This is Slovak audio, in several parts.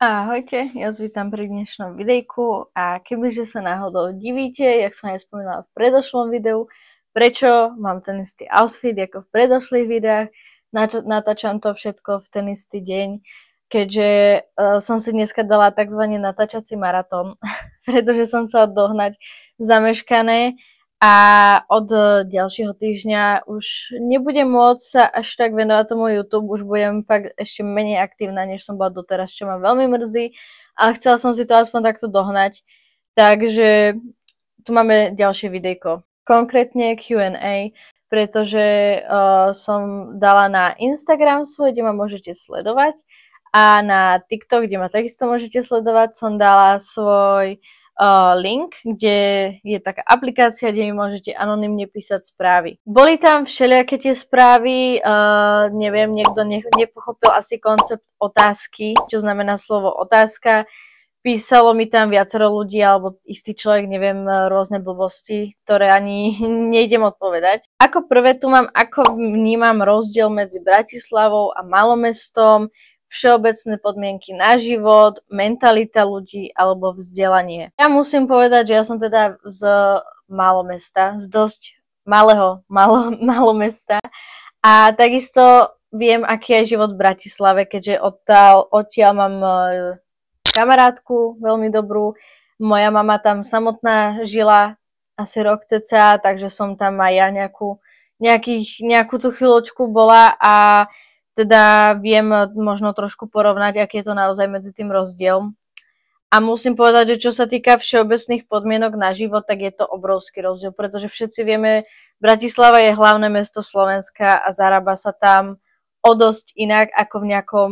Ahojte, ja vás vítam pri dnešnom videjku a kebyže sa náhodou divíte, jak som aj spomínala v predošlom videu, prečo mám ten istý outfit ako v predošlých videách, natáčam to všetko v ten istý deň, keďže som si dneska dala tzv. Natáčací maratón, pretože som chcela dohnať zameškané a od ďalšieho týždňa už nebudem môcť sa až tak venovať tomu YouTube, už budem fakt ešte menej aktívna, než som bola doteraz, čo ma veľmi mrzí, ale chcela som si to aspoň takto dohnať. Takže tu máme ďalšie videjko. Konkrétne Q&A, pretože som dala na Instagram svoj, kde ma môžete sledovať, a na TikTok, kde ma takisto môžete sledovať, som dala svoj link, kde je taká aplikácia, kde mi môžete anonymne písať správy. Boli tam všelijaké tie správy, neviem, niekto nepochopil asi koncept otázky, čo znamená slovo otázka. Písalo mi tam viacero ľudí, alebo istý človek, neviem, rôzne blbosti, ktoré ani nejdem odpovedať. Ako prvé tu mám, ako vnímam rozdiel medzi Bratislavou a malomestom, všeobecné podmienky na život, mentalita ľudí alebo vzdelanie. Ja musím povedať, že ja som teda z malomesta, z dosť malomesta a takisto viem, aký je život v Bratislave, keďže odtiaľ mám kamarátku veľmi dobrú. Moja mama tam samotná žila asi rok cca, takže som tam aj ja nejakú tú chvíľočku bola a teda viem možno trošku porovnať, aký je to naozaj medzi tým rozdiel. A musím povedať, že čo sa týka všeobecných podmienok na život, tak je to obrovský rozdiel, pretože všetci vieme, Bratislava je hlavné mesto Slovenska a zarába sa tam o dosť inak ako v nejakom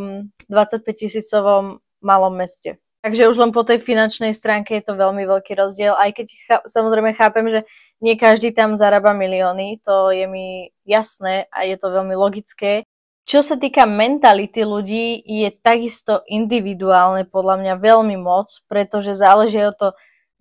25 000-ovom malom meste. Takže už len po tej finančnej stránke je to veľmi veľký rozdiel, aj keď samozrejme chápem, že nie každý tam zarába milióny, to je mi jasné a je to veľmi logické. Čo sa týka mentality ľudí, je takisto individuálne podľa mňa veľmi moc, pretože záleží od toho,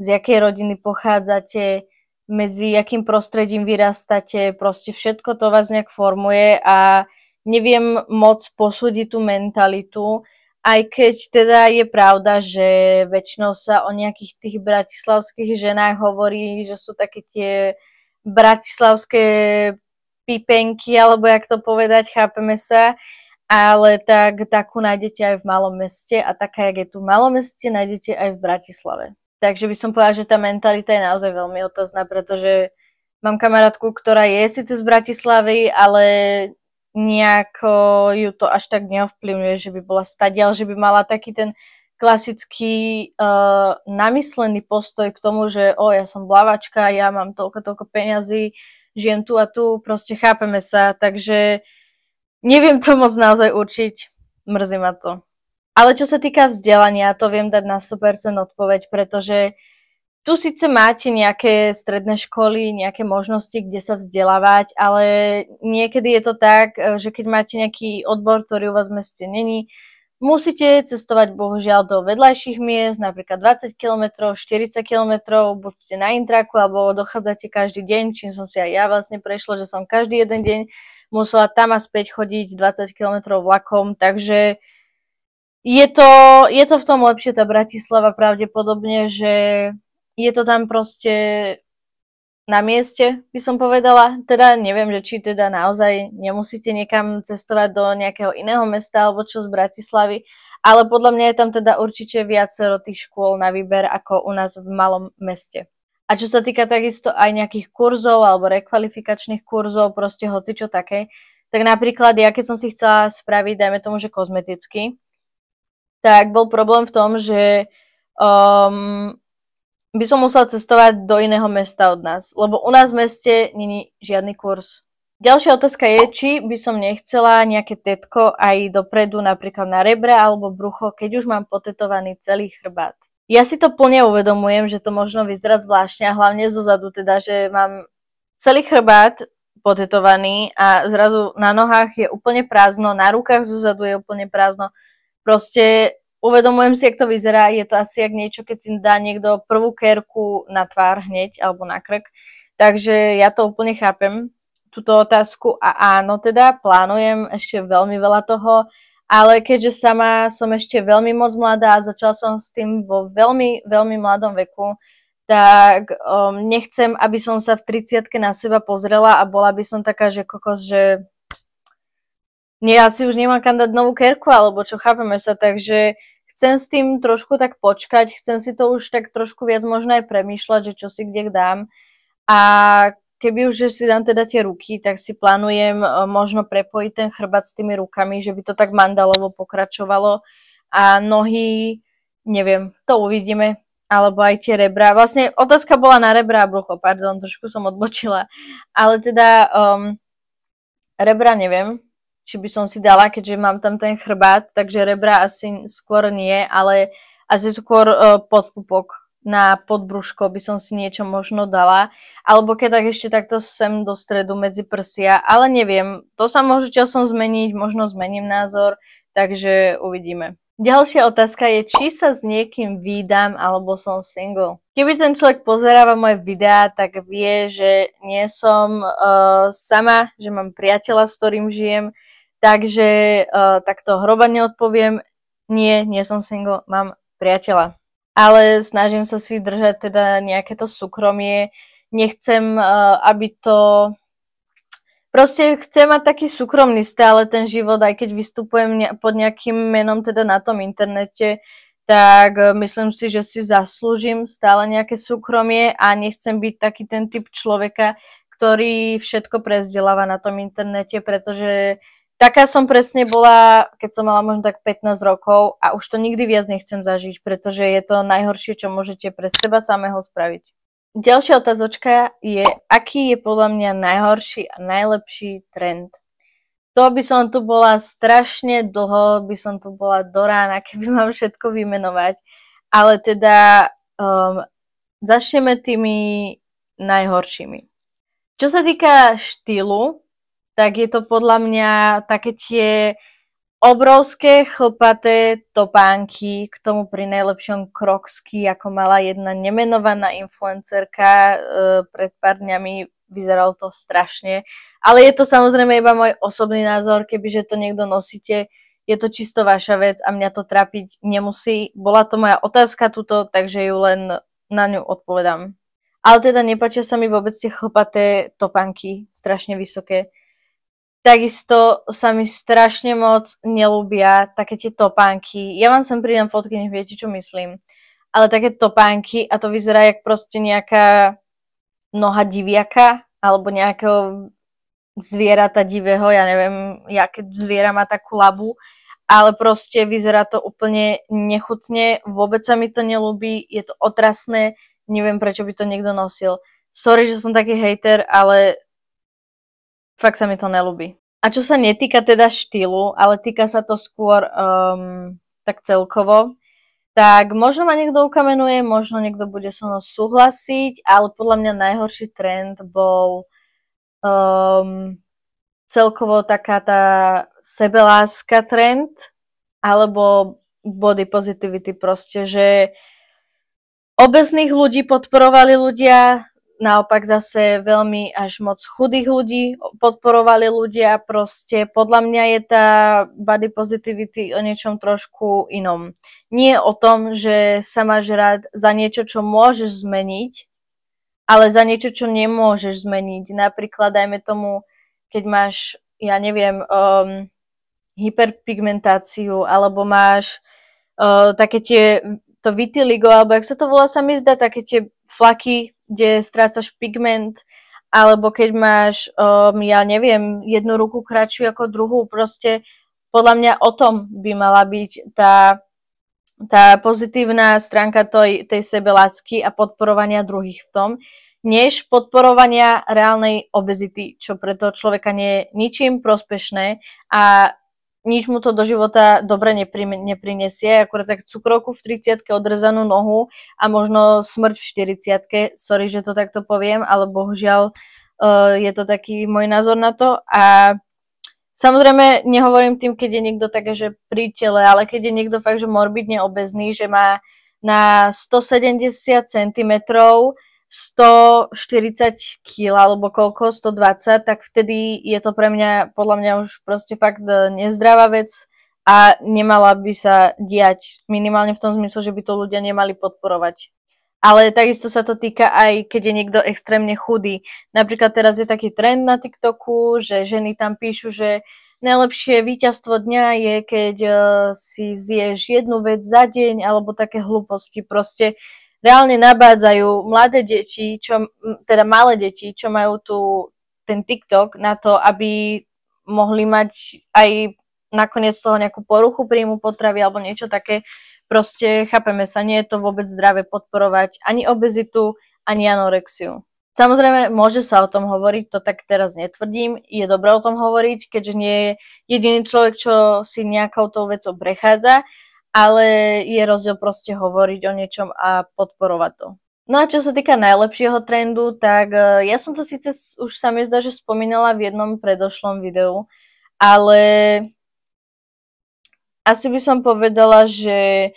z jakej rodiny pochádzate, medzi jakým prostredím vyrastáte, proste všetko to vás nejak formuje a neviem moc posúdiť tú mentalitu, aj keď teda je pravda, že väčšinou sa o nejakých tých bratislavských ženách hovorí, že sú také tie bratislavské pipenky, alebo jak to povedať, chápeme sa, ale takú nájdete aj v malom meste a taká, jak je tu v malom meste, nájdete aj v Bratislave. Takže by som povedala, že tá mentalita je naozaj veľmi otázna, pretože mám kamarátku, ktorá je síce z Bratislavy, ale nejako ju to až tak neovplyvňuje, že by bola stadiaľ, že by mala taký ten klasický namyslený postoj k tomu, že ja som blavačka, ja mám toľko peňazí, žijem tu a tu, proste chápeme sa, takže neviem to moc naozaj určiť, mrzí ma to. Ale čo sa týka vzdelania, to viem dať na 100% odpoveď, pretože tu síce máte nejaké stredné školy, nejaké možnosti, kde sa vzdelávať, ale niekedy je to tak, že keď máte nejaký odbor, ktorý u vás v meste není, musíte cestovať bohužiaľ do vedľajších miest, napríklad 20 km, 40 km, buď ste na intraku, alebo dochádzate každý deň, čím som si aj ja vlastne prešla, že som každý jeden deň musela tam a späť chodiť 20 km vlakom, takže je to v tom lepšie tá Bratislava pravdepodobne, že je to tam proste na mieste, by som povedala. Teda neviem, že či teda naozaj nemusíte niekam cestovať do nejakého iného mesta alebo čo z Bratislavy, ale podľa mňa je tam teda určite viacero tých škôl na výber ako u nás v malom meste. A čo sa týka takisto aj nejakých kurzov alebo rekvalifikačných kurzov, proste hocičo také, tak napríklad ja keď som si chcela spraviť, dajme tomu, že kozmeticky, tak bol problém v tom, že by som musela cestovať do iného mesta od nás, lebo u nás v meste není žiadny kurz. Ďalšia otázka je, či by som nechcela nejaké tetko aj dopredu, napríklad na rebra alebo brucho, keď už mám potetovaný celý chrbát. Ja si to plne uvedomujem, že to možno vyzerá zvláštne a hlavne zozadu teda, že mám celý chrbát potetovaný a zrazu na nohách je úplne prázdno, na rukách zozadu je úplne prázdno. Proste uvedomujem si, jak to vyzerá, je to asi jak niečo, keď si dá niekto prvú kérku na tvár hneď, alebo na krk. Takže ja to úplne chápem, túto otázku. A áno, teda plánujem ešte veľmi veľa toho ale keďže sama som ešte veľmi moc mladá a začala som s tým vo veľmi, veľmi mladom veku, tak nechcem, aby som sa v 30-ke na seba pozrela a bola by som taká, že kokos, že nie, ja si už nemám kam dať novú kerku, alebo čo, chápeme sa, takže chcem s tým trošku tak počkať, chcem si to už tak trošku viac možno aj premýšľať, že čo si kde dám. A keby už že si dám teda tie ruky, tak si plánujem možno prepojiť ten chrbát s tými rukami, že by to tak mandalovo pokračovalo. A nohy, neviem, to uvidíme. Alebo aj tie rebra. Vlastne otázka bola na rebra a brucho, pardon, trošku som odbočila. Ale teda rebra neviem, či by som si dala, keďže mám tam ten chrbát, takže rebra asi skôr nie, ale asi skôr podpupok na podbrúško by som si niečo možno dala, alebo keď tak ešte takto sem do stredu medzi prsia, ale neviem, to sa môže časom zmeniť, možno zmením názor, takže uvidíme. Ďalšia otázka je, či sa s niekým vídam, alebo som single. Keby ten človek pozeráva moje videá, tak vie, že nie som sama, že mám priateľa, s ktorým žijem, takže takto hroba neodpoviem, nie som single, mám priateľa. Ale snažím sa si držať teda nejaké to súkromie. Nechcem, aby to... Proste chcem mať taký súkromný stále ten život, aj keď vystupujem pod nejakým menom teda na tom internete, tak myslím si, že si zaslúžim stále nejaké súkromie a nechcem byť taký ten typ človeka, ktorý všetko prezdieláva na tom internete, pretože taká som presne bola, keď som mala možno tak 15 rokov a už to nikdy viac nechcem zažiť, pretože je to najhoršie, čo môžete pre seba samého spraviť. Ďalšia otázočka je, aký je podľa mňa najhorší a najlepší trend. To by som tu bola strašne dlho, by som tu bola do rána, keby mám všetko vymenovať, ale teda začneme tými najhoršími. Čo sa týka štýlu, tak je to podľa mňa také tie obrovské chlpaté topánky, k tomu pri najlepšom kroksky, ako mala jedna nemenovaná influencerka pred pár dňami, vyzeralo to strašne. Ale je to samozrejme iba môj osobný názor, kebyže to niekto nosíte, je to čisto vaša vec a mňa to trápiť nemusí. Bola to moja otázka tuto, takže ju len na ňu odpovedám. Ale teda nepáčia sa mi vôbec tie chlpaté topánky, strašne vysoké. Takisto sa mi strašne moc nelúbia také tie topánky. Ja vám sem pridám fotky, nech viete, čo myslím. Ale také topánky a to vyzerá jak proste nejaká noha diviaka alebo nejakého zvierata divého, ja neviem, jaké zviera má takú labu, ale proste vyzerá to úplne nechutne, vôbec sa mi to nelúbi, je to otrasné, neviem, prečo by to niekto nosil. Sorry, že som taký hejter, ale fakt sa mi to nelúbi. A čo sa netýka teda štýlu, ale týka sa to skôr tak celkovo, tak možno ma niekto ukamenuje, možno niekto bude so mnou súhlasiť, ale podľa mňa najhorší trend bol celkovo taká tá sebeláska trend, alebo body positivity proste, že obezných ľudí podporovali ľudia, naopak zase veľmi až moc chudých ľudí podporovali ľudia, proste podľa mňa je tá body positivity o niečom trošku inom. Nie o tom, že sa máš rád za niečo, čo môžeš zmeniť, ale za niečo, čo nemôžeš zmeniť. Napríklad, dajme tomu, keď máš, ja neviem, hyperpigmentáciu, alebo máš také tie, to vitiligo, alebo jak sa to volá, sa mi zdá, také tie flaky, kde strácaš pigment, alebo keď máš, ja neviem, jednu ruku kratšiu ako druhú, proste podľa mňa o tom by mala byť tá pozitívna stránka tej sebelásky a podporovania druhých v tom, než podporovania reálnej obezity, čo pre toho človeka nie je ničím prospešné a nič mu to do života dobre neprinesie, akurát tak cukrovku v 30-ke, odrezanú nohu a možno smrť v 40-ke, sorry, že to takto poviem, ale bohužiaľ je to taký môj názor na to a samozrejme nehovorím tým, keď je niekto také, že pri tele, ale keď je niekto fakt, že morbidne obezný, že má na 170 cm 140 kg alebo koľko, 120, tak vtedy je to pre mňa, podľa mňa už proste fakt nezdravá vec a a nemala by sa diať minimálne v tom zmysle, že by to ľudia nemali podporovať. Ale takisto sa to týka aj, keď je niekto extrémne chudý. Napríklad teraz je taký trend na TikToku, že ženy tam píšu, že najlepšie víťazstvo dňa je, keď si zješ jednu vec za deň, alebo také hlúposti. Proste reálne nabádzajú mladé deti, teda malé deti, čo majú ten TikTok na to, aby mohli mať aj nakoniec z toho nejakú poruchu príjmu potravy alebo niečo také. Proste, chápeme sa, nie je to vôbec zdravé podporovať ani obezitu, ani anorexiu. Samozrejme, môže sa o tom hovoriť, to tak teraz netvrdím, je dobré o tom hovoriť, keďže nie je jediný človek, čo si nejakou tou vecou prechádza, ale je rozdiel proste hovoriť o niečom a podporovať to. No a čo sa týka najlepšieho trendu, tak ja som to síce už sa mi zdá, že spomínala v jednom predošlom videu, ale asi by som povedala, že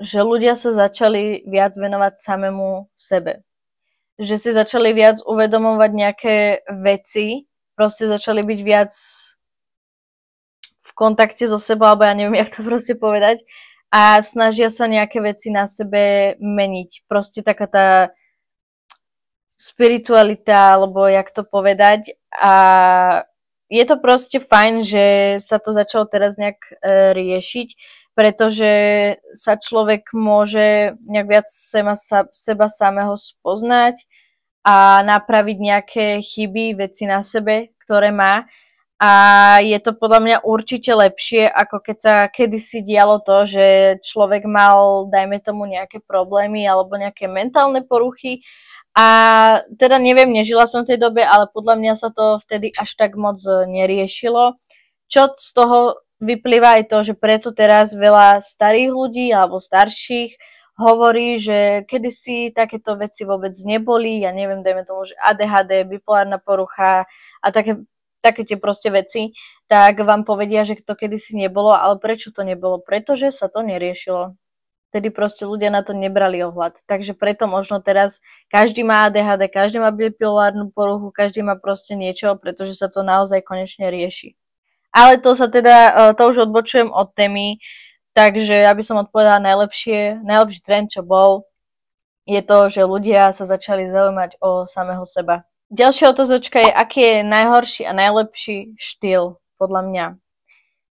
že ľudia sa začali viac venovať samému sebe. Že si začali viac uvedomovať nejaké veci, proste začali byť viac v kontakte so sebou, alebo ja neviem, jak to proste povedať, a snažia sa nejaké veci na sebe meniť. Proste taká tá spiritualita, alebo jak to povedať. A je to proste fajn, že sa to začalo teraz nejak riešiť, pretože sa človek môže nejak viac seba samého spoznať a napraviť nejaké chyby, veci na sebe, ktoré má. A je to podľa mňa určite lepšie, ako keď sa kedysi dialo to, že človek mal, dajme tomu, nejaké problémy alebo nejaké mentálne poruchy. A teda neviem, nežila som v tej dobe, ale podľa mňa sa to vtedy až tak moc neriešilo. Čo z toho vyplýva aj to, že preto teraz veľa starých ľudí alebo starších hovorí, že kedysi takéto veci vôbec neboli, ja neviem, dajme tomu, že ADHD, bipolárna porucha a také tie proste veci, tak vám povedia, že to kedysi nebolo, ale prečo to nebolo? Pretože sa to neriešilo. Tedy proste ľudia na to nebrali ohľad. Takže preto možno teraz každý má ADHD, každý má bipolárnu poruchu, každý má proste niečo, pretože sa to naozaj konečne rieši. Ale to už odbočujem od témy, takže aby som odpovedala najlepší trend, čo bol, je to, že ľudia sa začali zaujímať o samého seba. Ďalšia otázočka je, aký je najhorší a najlepší štýl, podľa mňa.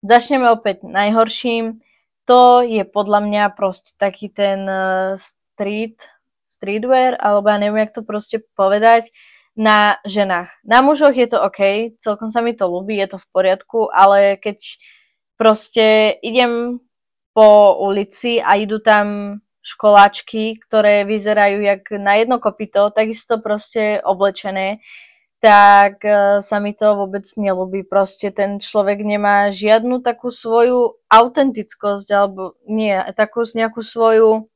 Začneme opäť najhorším. To je podľa mňa proste taký ten streetwear, alebo ja neviem, jak to proste povedať, na ženách. Na mužoch je to OK, celkom sa mi to ľúbi, je to v poriadku, ale keď proste idem po ulici a idú tam školáčky, ktoré vyzerajú jak na jedno kopyto, takisto proste oblečené, tak sa mi to vôbec neľúbi. Proste ten človek nemá žiadnu takú svoju autentickosť, alebo nie, takú nejakú svoju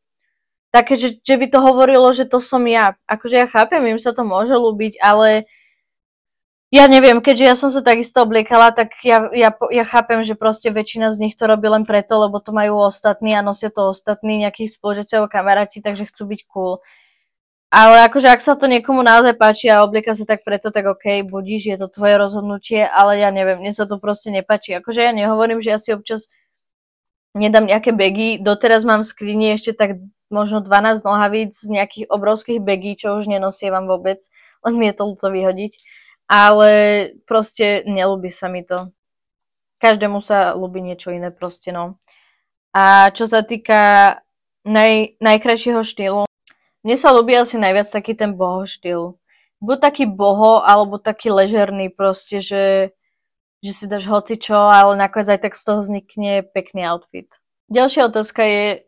také, že by to hovorilo, že to som ja. Akože ja chápem, im sa to môže ľúbiť, ale ja neviem, keďže ja som sa takisto obliekala, tak ja chápem, že proste väčšina z nich to robí len preto, lebo to majú ostatní a nosia to ostatní nejakých spolužiaci alebo kamaráti, takže chcú byť cool. Ale akože ak sa to niekomu naozaj páči a oblieka sa tak preto, tak OK, budíš, je to tvoje rozhodnutie, ale ja neviem, mne sa to proste nepáči. Akože ja nehovorím, že ja si občas nedám nejaké bagy, doteraz mám v skrini ešte tak možno 12 nohavíc z nejakých obrovských bagí, čo už nenosievam vôbec, len mi je to ľúto vyhodiť. Ale proste neľúbi sa mi to. Každému sa ľúbi niečo iné proste, no. A čo sa týka najkrajšieho štýlu, mne sa ľúbi asi najviac taký ten boho štýl. Buď taký boho, alebo taký ležerný proste, že si dáš hocičo, ale nakoniec aj tak z toho vznikne pekný outfit. Ďalšia otázka je,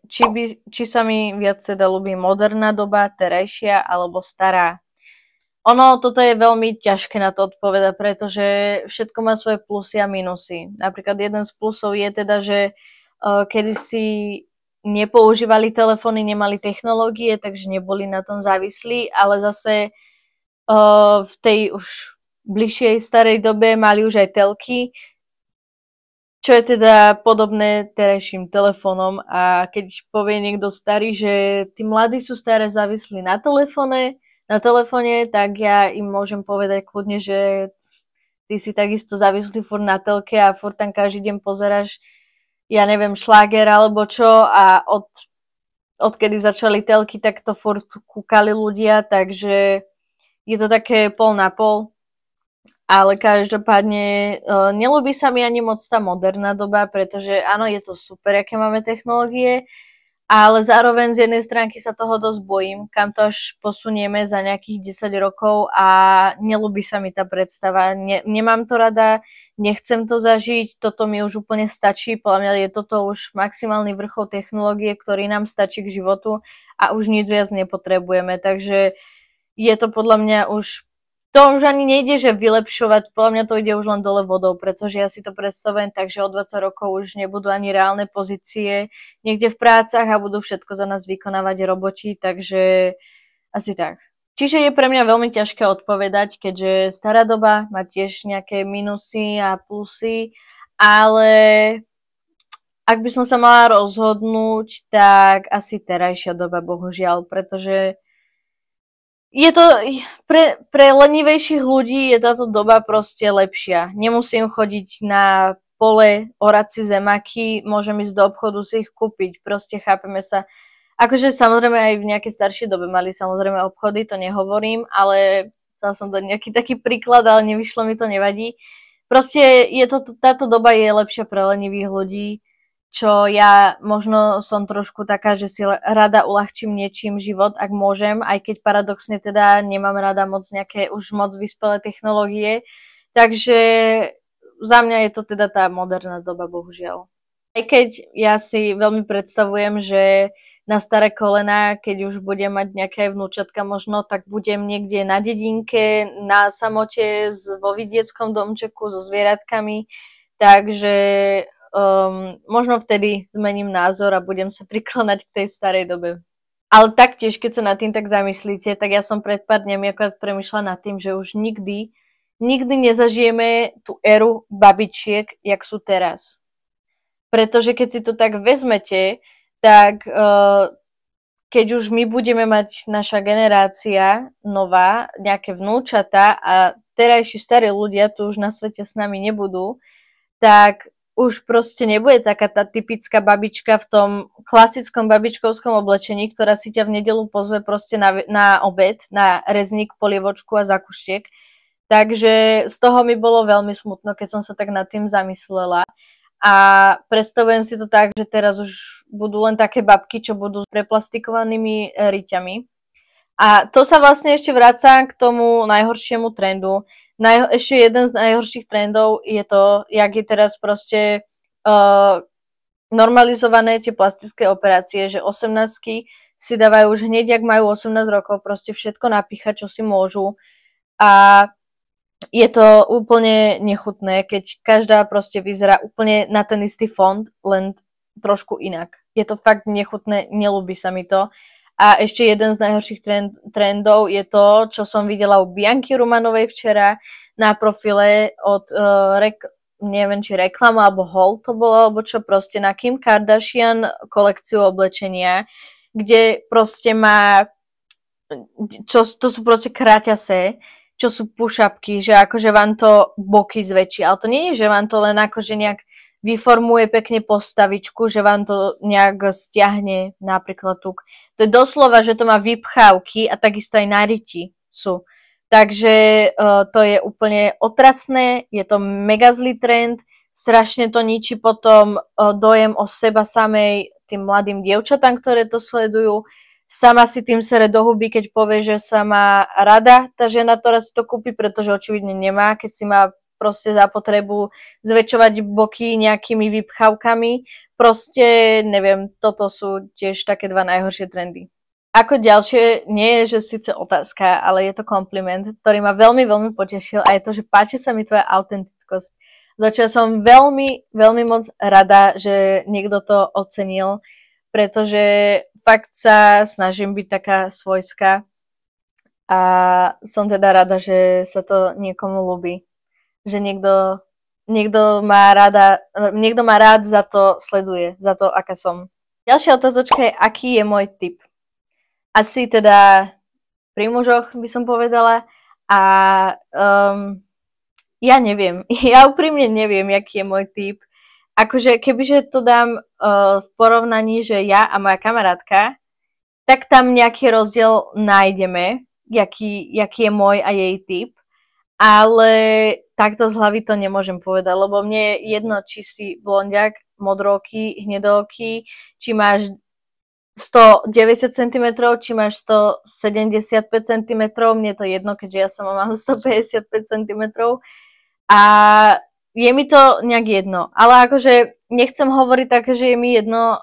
či sa mi viac teda ľúbi moderná doba, terajšia alebo stará. Toto je veľmi ťažké na to odpovedať, pretože všetko má svoje plusy a minusy. Napríklad jeden z plusov je teda, že kedysi nepoužívali telefóny, nemali technológie, takže neboli na tom závislí, ale zase v tej už bližšej starej dobe mali už aj telky, čo je teda podobné terajším telefónom. A keď povie niekto starý, že tí mladí sú staré závislí na telefóne, tak ja im môžem povedať kľudne, že ty si takisto závislý furt na telke a furt tam každý deň pozeráš, ja neviem, šláger alebo čo a odkedy začali telky, tak to furt kúkali ľudia, takže je to také pol na pol. Ale každopádne neľúbi sa mi ani moc tá moderná doba, pretože áno, je to super, aké máme technológie, ale zároveň z jednej stránky sa toho dosť bojím, kam to až posunieme za nejakých 10 rokov a neľúbi sa mi tá predstava. Nemám to rada, nechcem to zažiť, toto mi už úplne stačí, podľa mňa je toto už maximálny vrchol technológie, ktorý nám stačí k životu a už nič viac nepotrebujeme, takže je to podľa mňa už to už ani nejde, že vylepšovať, podľa mňa to ide už len dole vodou, pretože ja si to predstavujem tak, že o 20 rokov už nebudú ani reálne pozície niekde v prácach a budú všetko za nás vykonávať roboti, takže asi tak. Čiže je pre mňa veľmi ťažké odpovedať, keďže stará doba má tiež nejaké minusy a plusy, ale ak by som sa mala rozhodnúť, tak asi terajšia doba, bohužiaľ, pretože je to, pre lenivejších ľudí je táto doba proste lepšia. Nemusím chodiť na pole, orať si zemaky, môžem ísť do obchodu si ich kúpiť, proste chápeme sa. Akože samozrejme aj v nejakej staršej dobe mali samozrejme obchody, to nehovorím, ale chcela som dať nejaký taký príklad, ale nevyšlo mi to, nevadí. Proste táto doba je lepšia pre lenivých ľudí, čo ja možno som trošku taká, že si rada uľahčím niečím život, ak môžem, aj keď paradoxne teda nemám rada moc nejaké už moc vyspelé technológie. Takže za mňa je to teda tá moderná doba, bohužiaľ. Aj keď ja si veľmi predstavujem, že na staré kolená, keď už budem mať nejaké vnúčatka možno, tak budem niekde na dedinke, na samote, vo vidieckom domčeku so zvieratkami, takže možno vtedy zmením názor a budem sa prikláňať k tej starej dobe. Ale taktiež, keď sa nad tým tak zamyslíte, tak ja som pred pár dňami akorát premýšľala nad tým, že už nikdy nezažijeme tú éru babičiek, jak sú teraz. Pretože keď si to tak vezmete, tak keď už my budeme mať naša generácia nová, nejaké vnúčata a terajší starí ľudia tu už na svete s nami nebudú, tak už proste nebude taká tá typická babička v tom klasickom babičkovskom oblečení, ktorá si ťa v nedeľu pozve proste na obed, na rezník, polievočku a zakuštiek. Takže z toho mi bolo veľmi smutno, keď som sa tak nad tým zamyslela. A predstavujem si to tak, že teraz už budú len také babky, čo budú s preplastikovanými riťami. A to sa vlastne ešte vracam k tomu najhoršiemu trendu. Ešte jeden z najhorších trendov je to, jak je teraz proste normalizované tie plastické operácie, že 18-ky si dávajú už hneď, jak majú 18 rokov, proste všetko napíchať, čo si môžu. A je to úplne nechutné, keď každá proste vyzerá úplne na ten istý fond, len trošku inak. Je to fakt nechutné, neľúbi sa mi to. A ešte jeden z najhorších trendov je to, čo som videla u Bianky Rumanovej včera na profile od neviem, či reklamu alebo haul to bolo, alebo čo proste na Kim Kardashian kolekciu oblečenia, kde proste má, to sú proste kráťase, čo sú push-upky, že akože vám to boky zväčší. Ale to nie je, že vám to len akože nejak vyformuje pekne postavičku, že vám to nejak stiahne napríklad tuk. To je doslova, že to má vypchávky a takisto aj na ryti sú. Takže to je úplne otrasné, je to mega zlý trend, strašne to ničí potom dojem o seba samej tým mladým dievčatám, ktoré to sledujú. Sama si tým sere do huby, keď povie, že sa má rada tá žena, ktorá si to kúpi, pretože očividne nemá, keď si má proste za potrebu zväčšovať boky nejakými vypchávkami. Proste, neviem, toto sú tiež také dva najhoršie trendy. Ako ďalšie, nie je, že síce otázka, ale je to kompliment, ktorý ma veľmi, veľmi potešil a je to, že páči sa mi tvoja autentickosť. Za čo som veľmi, veľmi moc rada, že niekto to ocenil, pretože fakt sa snažím byť taká svojská a som teda rada, že sa to niekomu ľúbi. Že niekto má rád za to sleduje, za to, aká som. Ďalšia otázočka je, aký je môj typ. Asi teda pri mužoch by som povedala a Ja neviem. Ja úprimne neviem, aký je môj typ. Akože kebyže to dám v porovnaní, že ja a moja kamarátka, tak tam nejaký rozdiel nájdeme, jaký je môj a jej typ. Ale takto z hlavy to nemôžem povedať, lebo mne je jedno, či si blondiak, modrooký, hnedooký, či máš 190 cm, či máš 175 cm, mne je to jedno, keďže ja sama mám 155 cm. A je mi to nejak jedno. Ale akože nechcem hovoriť také, že je mi jedno,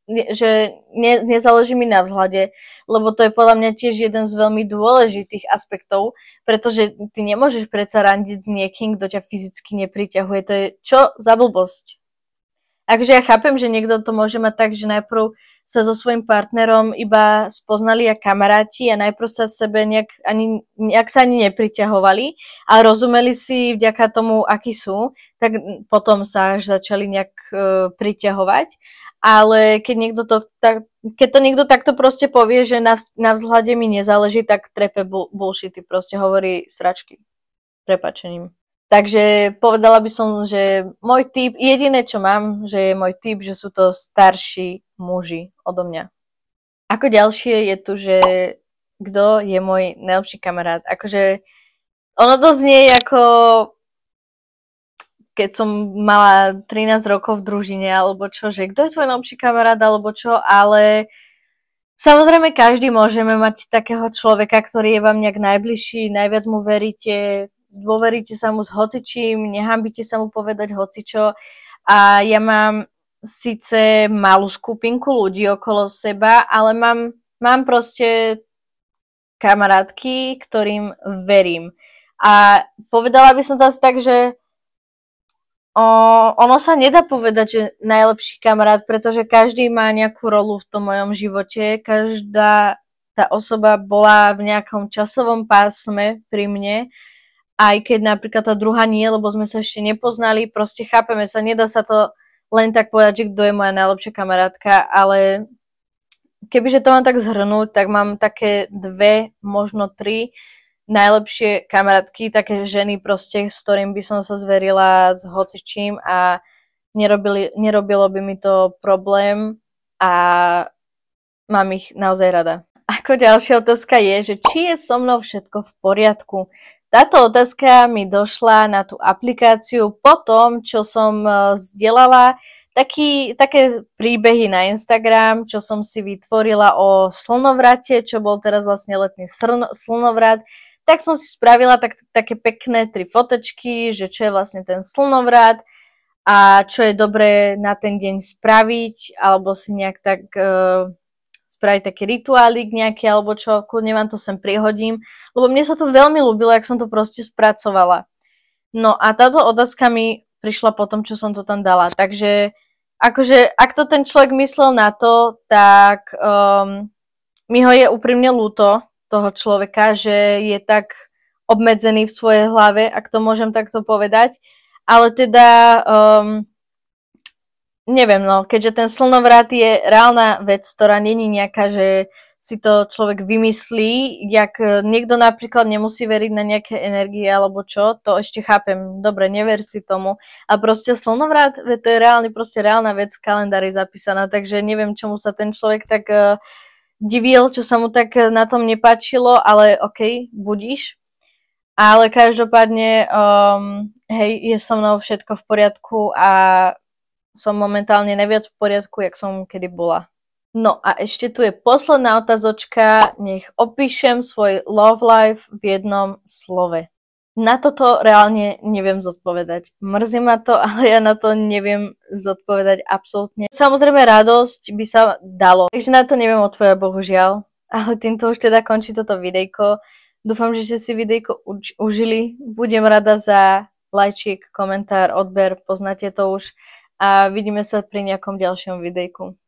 že nezáleží mi na vzhľade, lebo to je podľa mňa tiež jeden z veľmi dôležitých aspektov, pretože ty nemôžeš predsa randiť s niekým, kto ťa fyzicky nepriťahuje. To je čo za blbosť? Takže ja chápem, že niekto to môže mať tak, že najprv sa so svojím partnerom iba spoznali ako kamaráti a najprv sa sebe nejak sa ani nepriťahovali a rozumeli si vďaka tomu, akí sú, tak potom sa až začali nejak priťahovať. Ale keď to niekto takto proste povie, že na vzhľade mi nezáleží, tak trepe bullshity, proste hovorí sračky. Prepačením. Takže povedala by som, že môj typ, jediné čo mám, že je môj typ, že sú to starší muži odo mňa. Ako ďalšie je tu, že kto je môj najlepší kamarát. Akože ono to znie ako keď som mala 13 rokov v družine, alebo čo, že kto je tvoj najlepší kamarát, alebo čo, ale samozrejme každý môžeme mať takého človeka, ktorý je vám nejak najbližší, najviac mu veríte, zdôveríte sa mu s hocičím, nehambíte sa mu povedať hocičo. A ja mám síce malú skupinku ľudí okolo seba, ale mám proste kamarátky, ktorým verím. A povedala by som to asi tak, že ono sa nedá povedať, že najlepší kamarát, pretože každý má nejakú rolu v tom mojom živote. Každá tá osoba bola v nejakom časovom pásme pri mne, aj keď napríklad tá druhá nie, lebo sme sa ešte nepoznali, proste chápeme sa, nedá sa to len tak povedať, že kto je moja najlepšia kamarátka, ale kebyže to mám tak zhrnúť, tak mám také 2, možno 3 najlepšie kamarátky, také ženy proste, s ktorým by som sa zverila s hocičím a nerobilo by mi to problém a mám ich naozaj rada. Ako ďalšia otázka je, že či je so mnou všetko v poriadku. Táto otázka mi došla na tú aplikáciu po tom, čo som zdieľala také príbehy na Instagram, čo som si vytvorila o slnovrate, čo bol teraz vlastne letný slnovrat. Tak som si spravila také pekné 3 fotečky, že čo je vlastne ten slnovrat a čo je dobré na ten deň spraviť, alebo si nejak tak spraviť taký rituálik nejaký, alebo čo, kľudne vám to sem prihodím, lebo mne sa to veľmi ľúbilo, jak som to proste spracovala. No a táto otázka mi prišla po tom, čo som to tam dala, takže akože, ak to ten človek myslel na to, tak mi ho je úprimne ľúto, toho človeka, že je tak obmedzený v svojej hlave, ak to môžem takto povedať. Ale teda, neviem, no, keďže ten slnovrat je reálna vec, ktorá není nejaká, že si to človek vymyslí, jak niekto napríklad nemusí veriť na nejaké energie alebo čo, to ešte chápem, dobre, never si tomu. A proste slnovrat, to je reálna vec v kalendári zapísaná, takže neviem, čomu sa ten človek tak divil, čo sa mu tak na tom nepáčilo, ale okej, budíš. Ale každopádne, hej, je so mnou všetko v poriadku a som momentálne najviac v poriadku, jak som kedy bola. No a ešte tu je posledná otázočka, nech opíšem svoj love life v jednom slove. Na toto reálne neviem zodpovedať. Mrzí ma to, ale ja na to neviem zodpovedať absolútne. Samozrejme radosť by sa dalo, takže na to neviem odpovedať bohužiaľ. Ale týmto už teda končí toto videjko. Dúfam, že ste si videjko užili. Budem rada za lajčík, komentár, odber, poznáte to už. A vidíme sa pri nejakom ďalšom videjku.